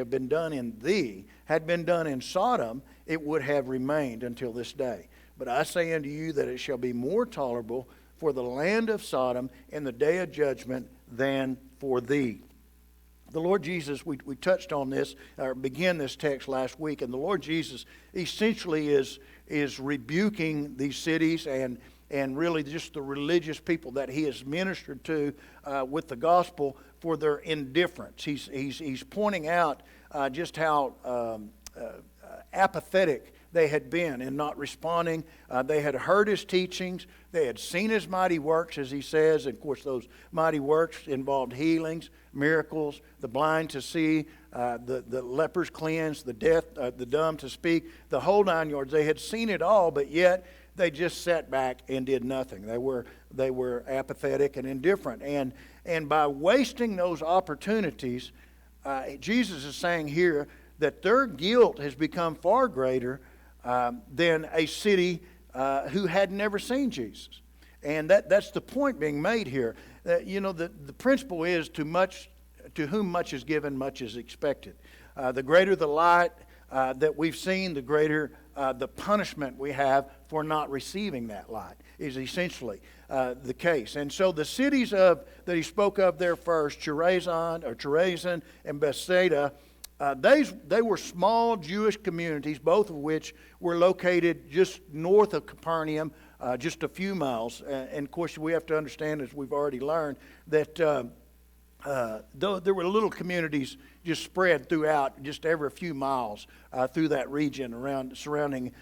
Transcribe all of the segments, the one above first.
have been done in thee had been done in Sodom, it would have remained until this day. But I say unto you that it shall be more tolerable for the land of Sodom in the day of judgment than for thee. The Lord Jesus, we touched on this, or began this text last week, and the Lord Jesus essentially is rebuking these cities and really just the religious people that he has ministered to with the gospel for their indifference. He's pointing out just how apathetic they had been in not responding. They had heard his teachings. They had seen his mighty works, as he says. And of course, those mighty works involved healings, miracles, the blind to see, the lepers cleansed, the deaf, the dumb to speak, the whole 9 yards. They had seen it all, but yet they just sat back and did nothing. They were apathetic and indifferent. And by wasting those opportunities, Jesus is saying here that their guilt has become far greater than a city who had never seen Jesus. And that's the point being made here. The principle is to whom much is given, much is expected. The greater the light that we've seen, the greater the punishment we have for not receiving that light is essentially the case. And so the cities that he spoke of there first, Chorazin and Bethsaida, they were small Jewish communities, both of which were located just north of Capernaum, just a few miles. And of course, we have to understand, as we've already learned, that though there were little communities just spread throughout, just every few miles through that region surrounding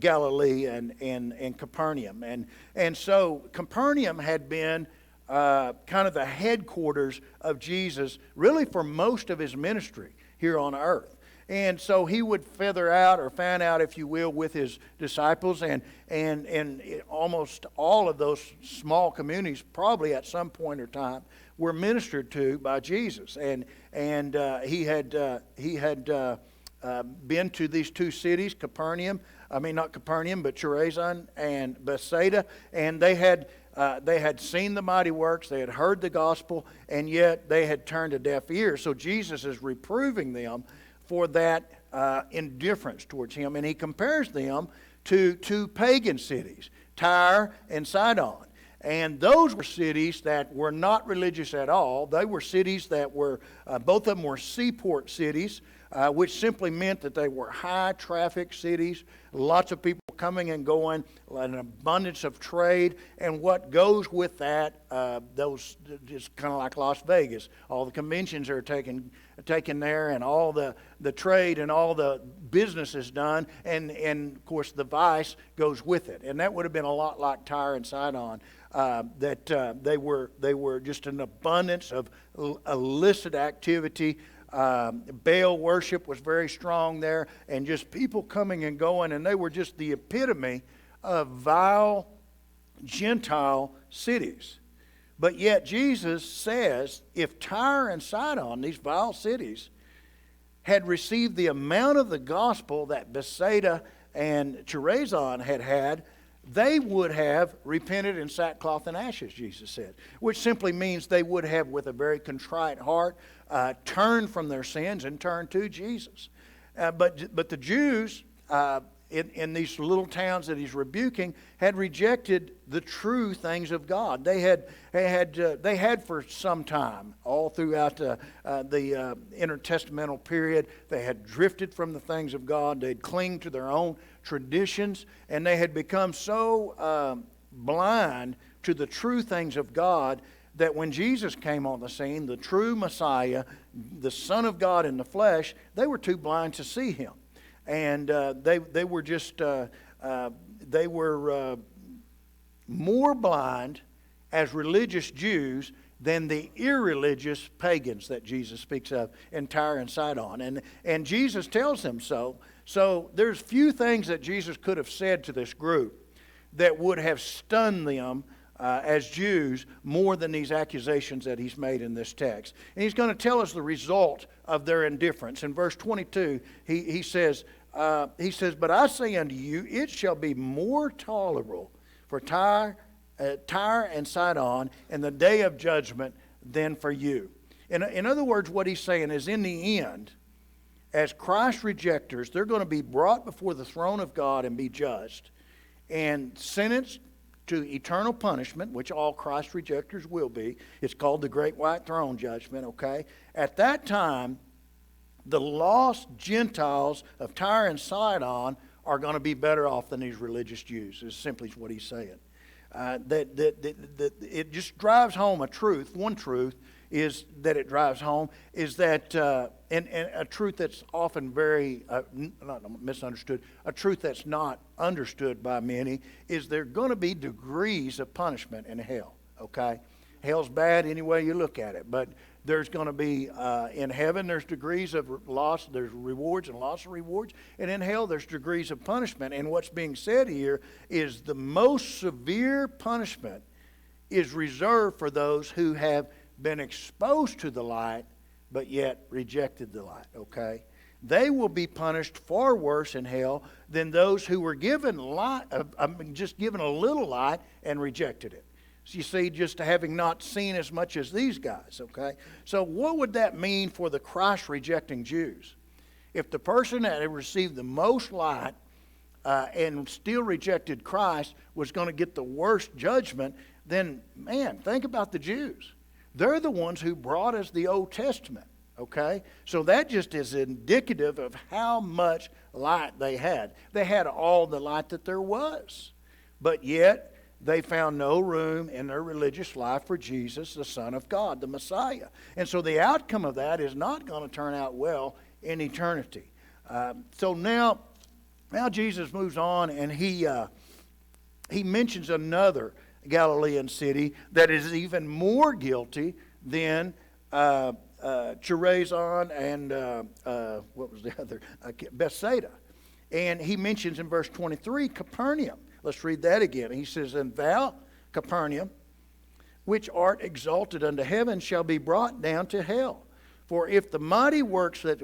Galilee and Capernaum. And so Capernaum had been kind of the headquarters of Jesus, really for most of his ministry here on earth. And so he would feather out or fan out, if you will, with his disciples, and almost all of those small communities probably at some point or time were ministered to by Jesus. And he had been to these two cities, not Capernaum, but Chorazin and Bethsaida, and they had seen the mighty works, they had heard the gospel, and yet they had turned a deaf ear. So Jesus is reproving them for that indifference towards him. And he compares them to two pagan cities, Tyre and Sidon. And those were cities that were not religious at all. They were cities that were, both of them were seaport cities, which simply meant that they were high traffic cities, lots of people coming and going, an abundance of trade, and what goes with that, those just kind of like Las Vegas. All the conventions are taken there, and all the trade and all the business is done, and of course the vice goes with it. And that would have been a lot like Tyre and Sidon. They were just an abundance of illicit activity. Baal worship was very strong there, and just people coming and going, and they were just the epitome of vile Gentile cities. But yet Jesus says if Tyre and Sidon, these vile cities, had received the amount of the gospel that Bethsaida and Chorazin had, they would have repented in sackcloth and ashes, Jesus said, which simply means they would have, with a very contrite heart, turned from their sins and turned to Jesus. But the Jews in these little towns that he's rebuking had rejected the true things of God. They had for some time, all throughout the intertestamental period, they had drifted from the things of God. They'd clinged to their own traditions, and they had become so blind to the true things of God that when Jesus came on the scene, the true Messiah, the Son of God in the flesh, they were too blind to see him. And they were just, they were more blind as religious Jews than the irreligious pagans that Jesus speaks of in Tyre and Sidon. And Jesus tells them so. So there's few things that Jesus could have said to this group that would have stunned them as Jews more than these accusations that he's made in this text. And he's going to tell us the result of their indifference. In verse 22, he says, but I say unto you, it shall be more tolerable for Tyre and Sidon in the day of judgment than for you. In other words, what he's saying is, in the end, as Christ rejectors, they're going to be brought before the throne of God and be judged and sentenced to eternal punishment, which all Christ rejectors will be. It's called the Great White Throne Judgment, okay? At that time, the lost Gentiles of Tyre and Sidon are going to be better off than these religious Jews, is simply what he's saying. It just drives home a truth. One truth is that it drives home is that, and a truth that's often very, not misunderstood, a truth that's not understood by many, is there are going to be degrees of punishment in hell, okay? Hell's bad any way you look at it, but there's going to be, in heaven, there's degrees of loss, there's rewards and loss of rewards, and in hell, there's degrees of punishment. And what's being said here is the most severe punishment is reserved for those who have been exposed to the light, but yet rejected the light, okay? They will be punished far worse in hell than those who were given light, just given a little light and rejected it. You see, just having not seen as much as these guys, okay? So what would that mean for the Christ-rejecting Jews? If the person that had received the most light and still rejected Christ was going to get the worst judgment, then, man, think about the Jews. They're the ones who brought us the Old Testament, okay? So that just is indicative of how much light they had. They had all the light that there was, but yet they found no room in their religious life for Jesus, the Son of God, the Messiah. And so the outcome of that is not going to turn out well in eternity. So now Jesus moves on, and he mentions another Galilean city that is even more guilty than Chorazin and what was the other? Bethsaida. And he mentions in verse 23 Capernaum. Let's read that again. He says, "And thou, Capernaum, which art exalted unto heaven, shall be brought down to hell. For if the mighty works that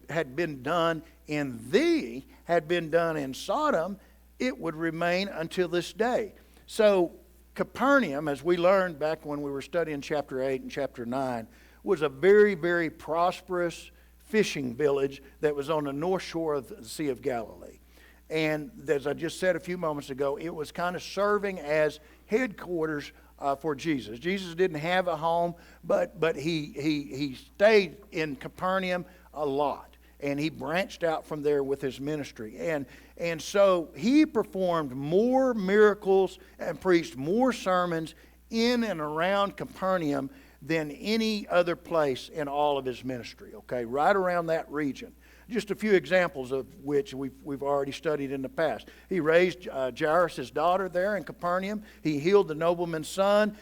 had been done in thee had been done in Sodom, it would remain until this day." So Capernaum, as we learned back when we were studying chapter 8 and chapter 9, was a very, very prosperous fishing village that was on the north shore of the Sea of Galilee. And as I just said a few moments ago, it was kind of serving as headquarters for Jesus. Jesus didn't have a home, but he stayed in Capernaum a lot. And he branched out from there with his ministry. And so he performed more miracles and preached more sermons in and around Capernaum than any other place in all of his ministry, okay? Right around that region. Just a few examples of which we've already studied in the past. He raised Jairus' daughter there in Capernaum. He healed the nobleman's son.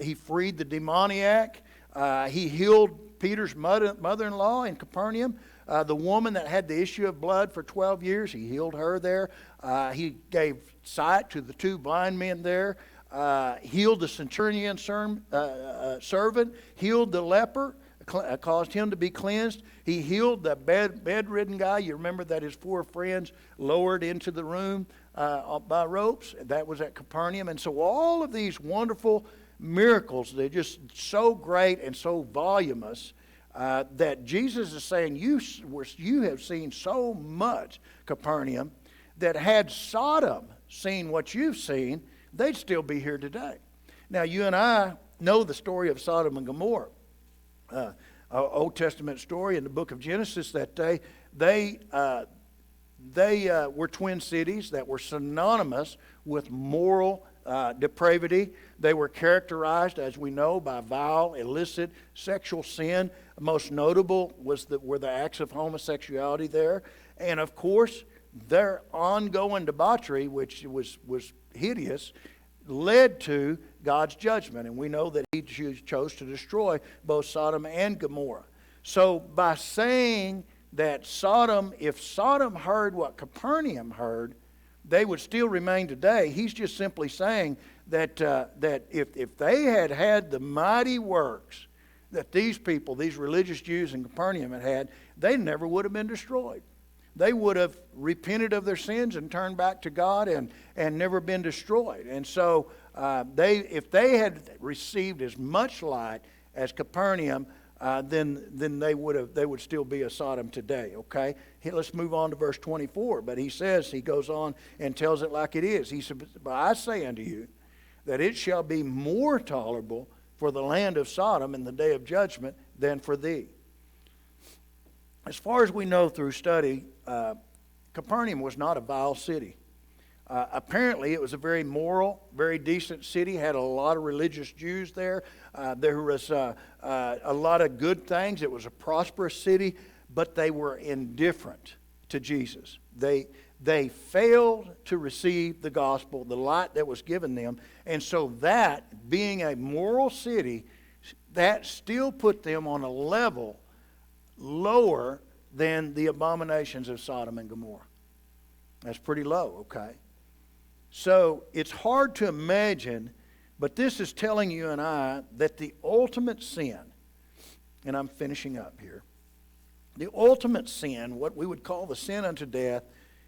He freed the demoniac. He healed Peter's mother-in-law in Capernaum. The woman that had the issue of blood for 12 years, he healed her there. He gave sight to the two blind men there. Healed the centurion servant. Healed the leper. Caused him to be cleansed. He healed the bedridden guy. You remember that his four friends lowered into the room by ropes. That was at Capernaum. And so all of these wonderful miracles, they're just so great and so voluminous that Jesus is saying, you have seen so much, Capernaum, that had Sodom seen what you've seen, they'd still be here today. Now, you and I know the story of Sodom and Gomorrah. Old Testament story in the book of Genesis that they were twin cities that were synonymous with moral depravity. They were characterized, as we know, by vile, illicit sexual sin. Most notable were the acts of homosexuality there. And of course, their ongoing debauchery, which was hideous, led to God's judgment. And we know that he chose to destroy both Sodom and Gomorrah. So by saying that if Sodom heard what Capernaum heard, they would still remain today, he's just simply saying that if they had had the mighty works that these people, these religious Jews in Capernaum had, they never would have been destroyed. They would have repented of their sins and turned back to God and never been destroyed. And so if they had received as much light as Capernaum, then they would still be a Sodom today. Okay, let's move on to verse 24. But he goes on and tells it like it is. He said, "But I say unto you, that it shall be more tolerable for the land of Sodom in the day of judgment than for thee." As far as we know through study, Capernaum was not a vile city. Apparently, it was a very moral, very decent city, had a lot of religious Jews there. There was a lot of good things. It was a prosperous city, but they were indifferent to Jesus. They failed to receive the gospel, the light that was given them. And so that, being a moral city, that still put them on a level lower than the abominations of Sodom and Gomorrah. That's pretty low, okay? So it's hard to imagine, but this is telling you and I that the ultimate sin, and I'm finishing up here, the ultimate sin, what we would call the sin unto death,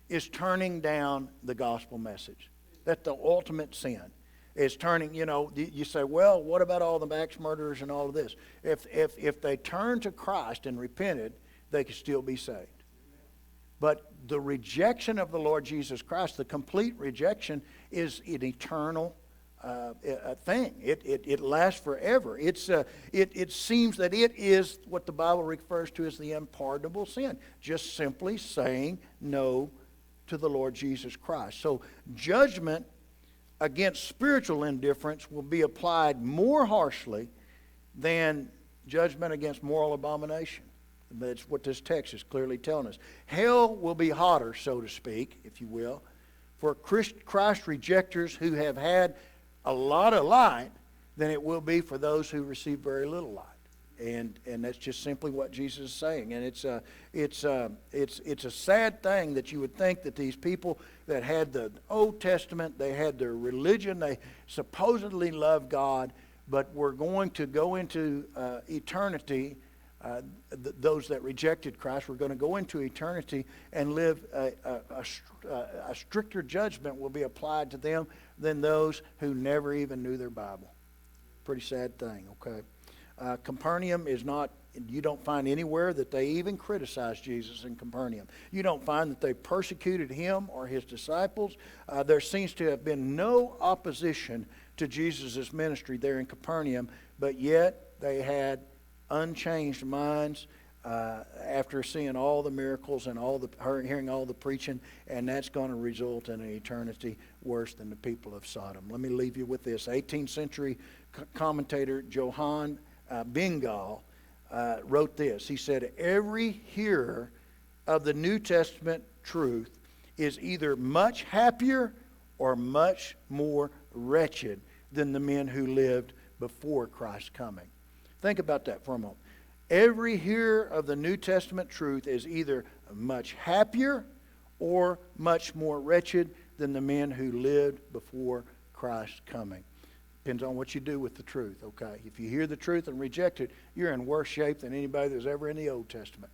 is turning down the gospel message. That's the ultimate sin. Is turning, you say, well, what about all the axe murderers and all of this? If they turned to Christ and repented, they could still be saved. But the rejection of the Lord Jesus Christ, the complete rejection, is an eternal thing. It lasts forever. It seems that it is what the Bible refers to as the unpardonable sin. Just simply saying no to the Lord Jesus Christ. So judgment against spiritual indifference will be applied more harshly than judgment against moral abomination. That's what this text is clearly telling us. Hell will be hotter, so to speak, if you will, for Christ rejectors who have had a lot of light than it will be for those who receive very little light. And that's just simply what Jesus is saying. And it's a sad thing that you would think that these people that had the Old Testament, they had their religion, they supposedly loved God, but were going to go into eternity. Those that rejected Christ were going to go into eternity and live a stricter judgment will be applied to them than those who never even knew their Bible. Pretty sad thing, okay? Capernaum is not, you don't find anywhere that they even criticized Jesus in Capernaum. You don't find that they persecuted him or his disciples. There seems to have been no opposition to Jesus' ministry there in Capernaum, but yet they had unchanged minds after seeing all the miracles and hearing all the preaching, and that's going to result in an eternity worse than the people of Sodom. Let me leave you with this. 18th century commentator Johann Bingall wrote this. He said, "Every hearer of the New Testament truth is either much happier or much more wretched than the men who lived before Christ's coming." Think about that for a moment. Every hearer of the New Testament truth is either much happier or much more wretched than the men who lived before Christ's coming. Depends on what you do with the truth, okay? If you hear the truth and reject it, you're in worse shape than anybody that was ever in the Old Testament.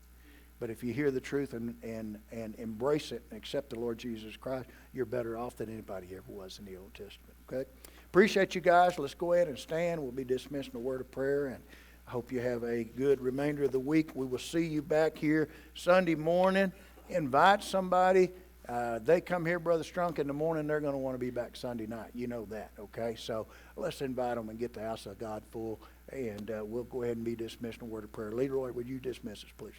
But if you hear the truth and embrace it and accept the Lord Jesus Christ, you're better off than anybody ever was in the Old Testament, okay? Appreciate you guys. Let's go ahead and stand. We'll be dismissing a word of prayer, and I hope you have a good remainder of the week. We will see you back here Sunday morning. Invite somebody. They come here, Brother Strunk, in the morning. They're going to want to be back Sunday night. You know that, okay? So let's invite them and get the house of God full, and we'll go ahead and be dismissing a word of prayer. Leroy, would you dismiss us, please?